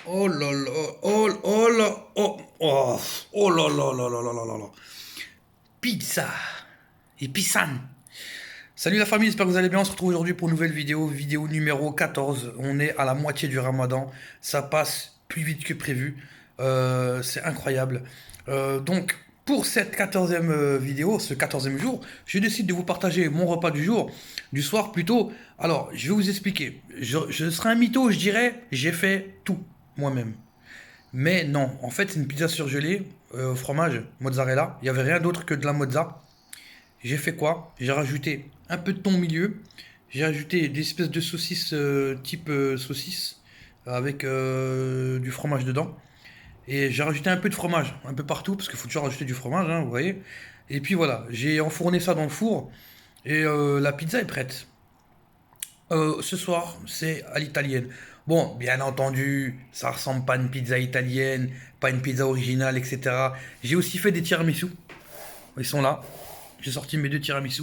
Oh là là, oh là, oh là là là là là là là là. Pizza et pisane. Salut la famille, j'espère que vous allez bien. On se retrouve aujourd'hui pour une nouvelle vidéo, vidéo numéro 14. On est à la moitié du ramadan. Ça passe plus vite que prévu. C'est incroyable. Donc, pour cette 14e vidéo, ce 14e jour, je décide de vous partager mon repas du jour, du soir plutôt. Alors, je vais vous expliquer. Je serai un mytho, je dirais, j'ai fait tout moi-même. Mais non, en fait, c'est une pizza surgelée au fromage, mozzarella. Il n'y avait rien d'autre que de la mozza. J'ai fait quoi? J'ai rajouté un peu de thon au milieu. J'ai ajouté des espèces de saucisses type saucisse avec du fromage dedans. Et j'ai rajouté un peu de fromage, un peu partout, parce qu'il faut toujours rajouter du fromage, hein, vous voyez. Et puis voilà, j'ai enfourné ça dans le four et la pizza est prête. Ce soir, c'est à l'italienne. Bon, bien entendu, ça ressemble pas à une pizza italienne, pas une pizza originale, etc. J'ai aussi fait des tiramisu. Ils sont là. J'ai sorti mes deux tiramisu.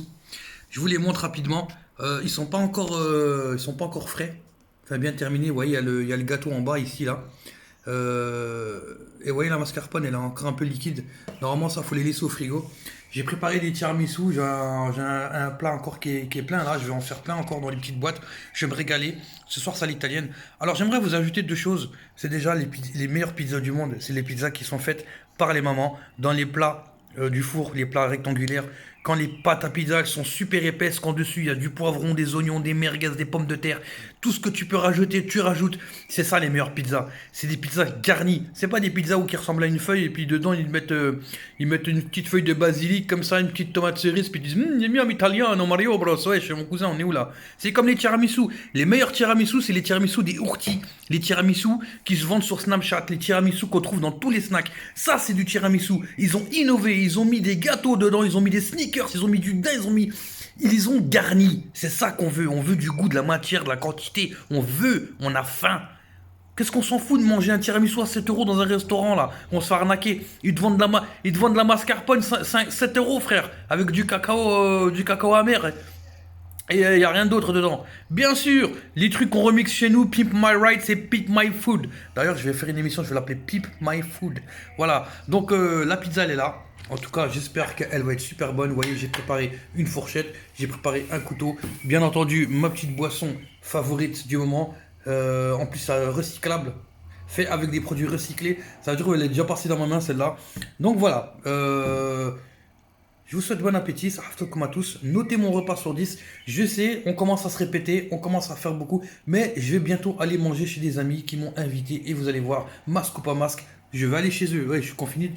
Je vous les montre rapidement. Ils sont pas encore frais. Enfin, bien terminé. Vous voyez, il y a le gâteau en bas ici là. Et vous voyez, la mascarpone, elle est encore un peu liquide. Normalement, ça faut les laisser au frigo. J'ai préparé des tiramisu. Un plat encore qui est plein là. Je vais en faire plein encore dans les petites boîtes. Je vais me régaler. Ce soir, c'est à l'italienne. Alors, j'aimerais vous ajouter deux choses. C'est déjà les meilleures pizzas du monde. C'est les pizzas qui sont faites par les mamans dans les plats du four, les plats rectangulaires. Quand les pâtes à pizza elles sont super épaisses, qu'en dessus il y a du poivron, des oignons, des merguez, des pommes de terre, tout ce que tu peux rajouter, tu rajoutes. C'est ça les meilleures pizzas. C'est des pizzas garnies. C'est pas des pizzas où qui ressemblent à une feuille et puis dedans ils mettent une petite feuille de basilic comme ça, une petite tomate cerise, puis ils disent il est mieux en italien, non Mario bros, ouais, chez mon cousin, on est où là? C'est comme les tiramisu. Les meilleurs tiramisu, c'est les tiramisu des Urti. Les tiramisu qui se vendent sur Snapchat, les tiramisu qu'on trouve dans tous les snacks. Ça, c'est du tiramisu. Ils ont innové, ils ont mis des gâteaux dedans, ils ont mis des sneakers, ils ont mis du daim, ils les ont garnis. C'est ça qu'on veut. On veut du goût, de la matière, de la quantité. On a faim. Qu'est-ce qu'on s'en fout de manger un tiramisu à 7 euros dans un restaurant là? On se fait arnaquer. Ils te vendent de la mascarpone 7 euros, frère. Avec du cacao amer. Et il n'y a rien d'autre dedans. Bien sûr, les trucs qu'on remixe chez nous, Pimp My Ride, c'est Pimp My Food. D'ailleurs, je vais faire une émission, je vais l'appeler Pimp My Food. Voilà, donc la pizza, elle est là. En tout cas, j'espère qu'elle va être super bonne. Vous voyez, j'ai préparé une fourchette, j'ai préparé un couteau. Bien entendu, ma petite boisson favorite du moment. En plus, recyclable. Fait avec des produits recyclés. Ça veut dire qu'elle est déjà passée dans ma main, celle-là. Donc voilà. Je vous souhaite bon appétit, ça comme à tous. Notez mon repas sur 10. Je sais, on commence à se répéter, on commence à faire beaucoup, mais je vais bientôt aller manger chez des amis qui m'ont invité et vous allez voir, masque ou pas masque, je vais aller chez eux. Ouais, je suis confiné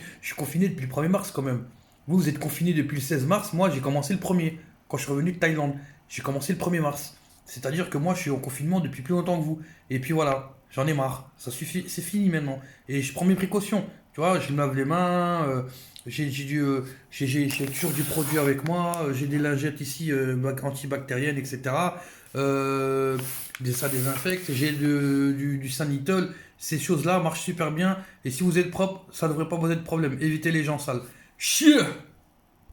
depuis le 1er mars quand même. Vous, vous êtes confiné depuis le 16 mars, moi j'ai commencé le 1er, quand je suis revenu de Thaïlande. J'ai commencé le 1er mars. C'est-à-dire que moi je suis en confinement depuis plus longtemps que vous. Et puis voilà, j'en ai marre. Ça suffit, c'est fini maintenant. Et je prends mes précautions. Tu vois, je me lave les mains, j'ai toujours du produit avec moi, j'ai des lingettes ici antibactériennes, etc. Ça désinfecte, j'ai du Sanitol. Ces choses-là marchent super bien. Et si vous êtes propre, ça ne devrait pas poser de problème. Évitez les gens sales. Chier!